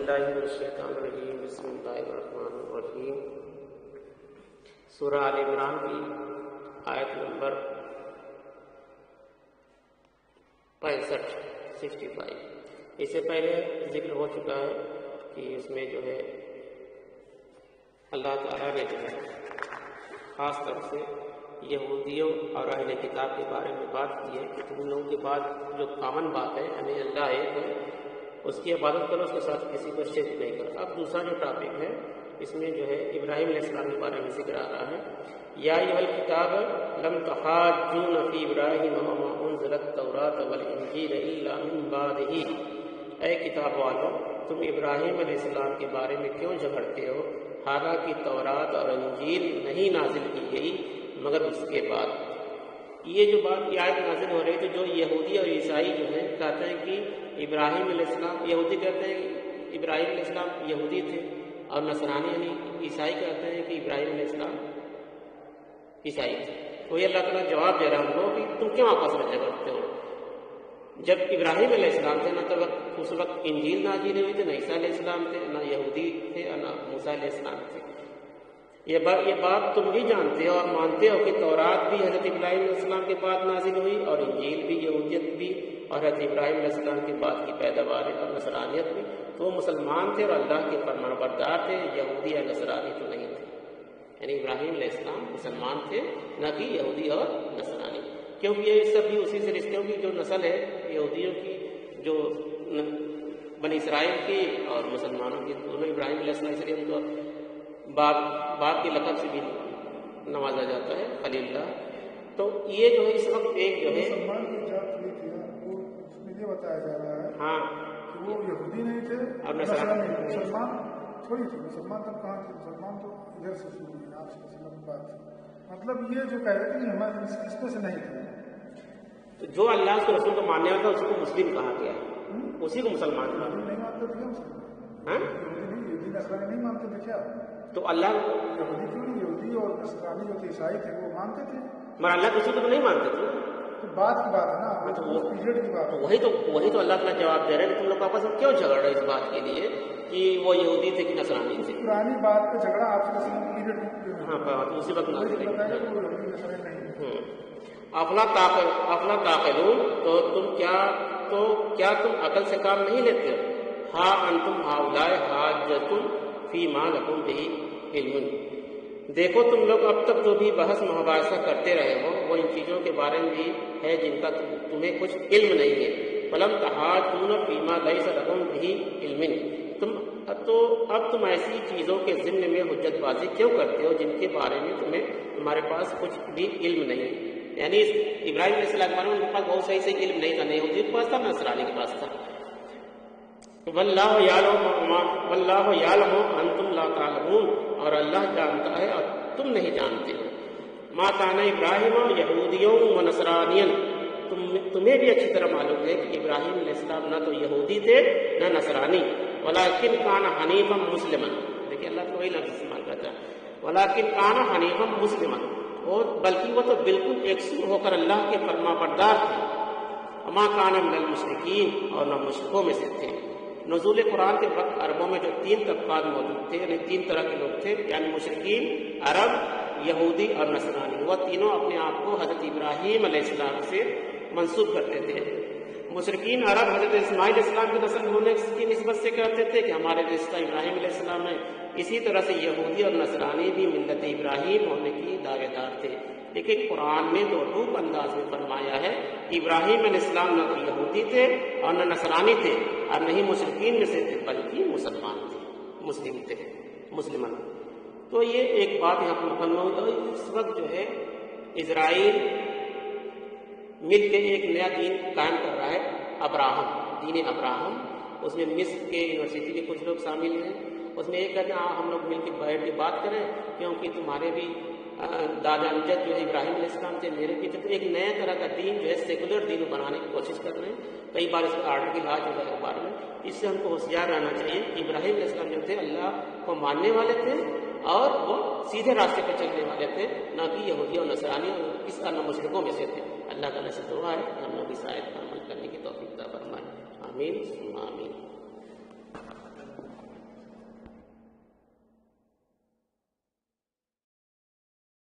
باللہ من الشیطان الرجیم بسم اللہ الرحمن الرحیم۔ سورہ آل عمران کی آیت نمبر 65 اس سے پہلے ذکر ہو چکا ہے کہ اس میں جو ہے اللہ تعالیٰ نے جو ہے خاص طور سے یہودیوں اور اہل کتاب کے بارے میں بات کی ہے کہ تم لوگوں کے بعد جو کامن بات ہے یعنی اللہ ایک ہے، اس کی عبادت کرو، اس کے ساتھ کسی کو شرک نہیں کرو۔ اب دوسرا جو ٹاپک ہے اس میں جو ہے ابراہیم علیہ السلام کے بارے میں ذکر آ رہا ہے۔ یا ایھا الکتاب لم تحاجون فی ابراہیم وما انزلت التوراۃ والانجیل الا من بعدہ، اے کتاب والو تم ابراہیم علیہ السلام کے بارے میں کیوں جھگڑتے ہو حالانکہ تورات اور انجیل نہیں نازل کی گئی مگر اس کے بعد۔ یہ جو بات کی آیت نازل ہو رہی تھی، جو یہودی اور عیسائی جو ہیں کہتے ہیں کہ ابراہیم علیہ السلام، یہودی کہتے ہیں کہ ابراہیم علیہ السلام یہودی تھے، اور نصرانی یعنی عیسائی کہتے ہیں کہ ابراہیم علیہ السلام عیسائی تھے۔ تو یہ اللہ تعالیٰ جواب دے رہا ہم لوگ کہ تم کیوں آپس میں جھگڑتے ہو؟ جب ابراہیم علیہ السلام تھے نہ تو اس وقت انجیل نازل ہوئی تھی، نہ عیسیٰ علیہ السلام تھے، نہ یہودی تھے اور نہ موسیٰ علیہ السلام تھے۔ یہ بات تم بھی جانتے ہو اور مانتے ہو کہ تورات بھی حضرت ابراہیم علیہ السلام کے بعد نازل ہوئی، اور انجیل بھی، یہودیت بھی اور حضرت ابراہیم علیہ السلام کے بعد کی پیداوار ہے، اور نصرانیت بھی۔ تو وہ مسلمان تھے اور اللہ کے فرمانبردار تھے، یہودی یا نصرانی تو نہیں تھے۔ یعنی ابراہیم علیہ السلام مسلمان تھے، نہ کہ یہودی اور نصرانی، کیونکہ یہ سب بھی اسی سے رشتوں کی جو نسل ہے یہودیوں کی، جو بنی اسرائیل کی اور مسلمانوں کی، دونوں ابراہیم علیہ السلام، اس لیے ان کو باپ کے لقب سے بھی نوازا جاتا ہے، خلیل اللہ۔ تو یہ جو ہے اس وقت ایک جو ہے مسلمان کی ذات ہوئی تھی، وہ اس میں یہ بتایا جا رہا ہے ہاں کہ وہ یہودی نہیں تھے اور نصرانی، مسلمان تھوڑی تھے۔ مسلمان تب کہاں تھے؟ مسلمان تو ادھر سے شروع ہوئی، آپ سے بات تھی۔ مطلب یہ جو کہہ رہے تھے کہ ہمارے اس میں سے نہیں تھے، تو جو اللہ اس کے رسول کو ماننے والا تھا اس کو مسلم کہا گیا، اسی کو مسلمان کہا یہودی نہیں مانتے تھے کیا مسلمان؟ ہاں؟ یہودی نصرانی نہیں مانتے تھے کیا؟ تو اللہ یہودی کیوں نہیں؟ یہودی اور نصرانی جو تھے عیسائی تھے وہ مانتے تھے، مگر اللہ کے رسول کو تو نہیں مانتے تھے۔ تو بعد کی بات ہے نا، تو وہ پیریڈ کی بات تو ہے۔ وہی تو اللہ تعالیٰ جواب دے رہے ہیں کہ تم لوگ آپس میں کیوں جھگڑ رہے اس بات کے لیے کہ وہ یہودی تھے کہ نصرانی تھے۔ پرانی بات پہ جھگڑا آپ سے پیریڈ ہاں بات اسی وقت نازل ہے۔ بتایا کہ وہ یہودی نصرانی نہیں۔ افلا تعقلون، تو کیا تم عقل سے کام نہیں لیتے ہو؟ ہاں انتم ہؤلاء حاجتم فیما لکم بہ علم، دیکھو تم لوگ اب تک جو بھی بحث مباحثہ کرتے رہے ہو وہ ان چیزوں کے بارے میں بھی ہے جن کا تمہیں کچھ علم نہیں ہے۔ فلم تحاجون فیما لیس لکم بہ علم، تو اب تم ایسی چیزوں کے ضمن میں حجت بازی کیوں کرتے ہو جن کے بارے میں تمہارے پاس کچھ بھی علم نہیں ہے۔ یعنی ابراہیم علیہ السلام کے بارے میں ان کے پاس بہت صحیح علم نہیں تھا، یہودی کے پاس تھا، نصرانی کے پاس تھا۔ واللہ یعلم انتم لا تعلمون، اور اللہ جانتا ہے اور تم نہیں جانتے ہو۔ ما کان ابراہیم یہودیوں و نصرانین، تمہیں بھی اچھی طرح معلوم ہے کہ ابراہیم علیہ السلام نہ تو یہودی تھے نہ نصرانی، ولکن کان حنیفا مسلما، دیکھیے اللہ تو وہی لفظ استعمال کرتا ہے، ولکن کان حنیفا مسلما، اور بلکہ وہ تو بالکل یکسو ہو کر اللہ کے فرما بردار تھے۔ وما کان من المشرکین، اور نہ مشرکوں میں سے تھے۔ نزول قرآن کے وقت عربوں میں جو 3 طبقات موجود تھے، یعنی 3 طرح کے لوگ تھے، یعنی مشرکین، عرب، یہودی اور نصرانی، وہ تینوں اپنے آپ کو حضرت ابراہیم علیہ السلام سے منسوب کرتے تھے۔ مشرکین عرب حضرت اسماعیل علیہ السلام کی نسل ہونے کی نسبت سے کہتے تھے کہ ہمارے رشتہ ابراہیم علیہ السلام ہے۔ اسی طرح سے یہودی اور نصرانی بھی ملت ابراہیم ہونے کی دعوے دار تھے، لیکن قرآن نے دو ٹوک انداز میں فرمایا ہے کہ ابراہیم علیہ السلام نہ تو یہودی تھے اور نہ نصرانی تھے، اور نہ ہی مشرکین میں سے تھے، بلکہ مسلمان تھے، مسلم تھے، مسلمان۔ تو یہ ایک بات یہاں پر مکمل ہوئی۔ اس وقت جو ہے اسرائیل مل کے ایک نیا دین قائم کر رہا ہے، ابراہم، دین ابراہم۔ اس میں مصر کے یونیورسٹی کے کچھ لوگ شامل ہیں۔ اس میں ایک کہتے ہیں ہم لوگ مل کے بیٹھ کے بات کریں، کیونکہ تمہارے بھی دادا امجد جو ہے ابراہیم علیہ السلام تھے، میرے بھی تھے، تو ایک نیا طرح کا دین جو ہے سیکولر دین بنانے کی کوشش کر رہے ہیں۔ کئی بار اس کا آرٹیکل آ چکا ہے اخبار میں۔ اس سے ہم کو ہوشیار رہنا چاہیے کہ ابراہیم علیہ السلام جو تھے اللہ کو ماننے والے تھے، اور وہ سیدھے راستے پہ چلنے والے تھے، نہ کہ یہودی اور نصرانی اور کس طرح مشرکوں میں سے تھے۔ اللہ تعالیٰ سے دعا ہے کہ ہم لوگ اس آیت پر عمل کرنے کی توفیق عطا فرمائے۔ آمین ثم آمین۔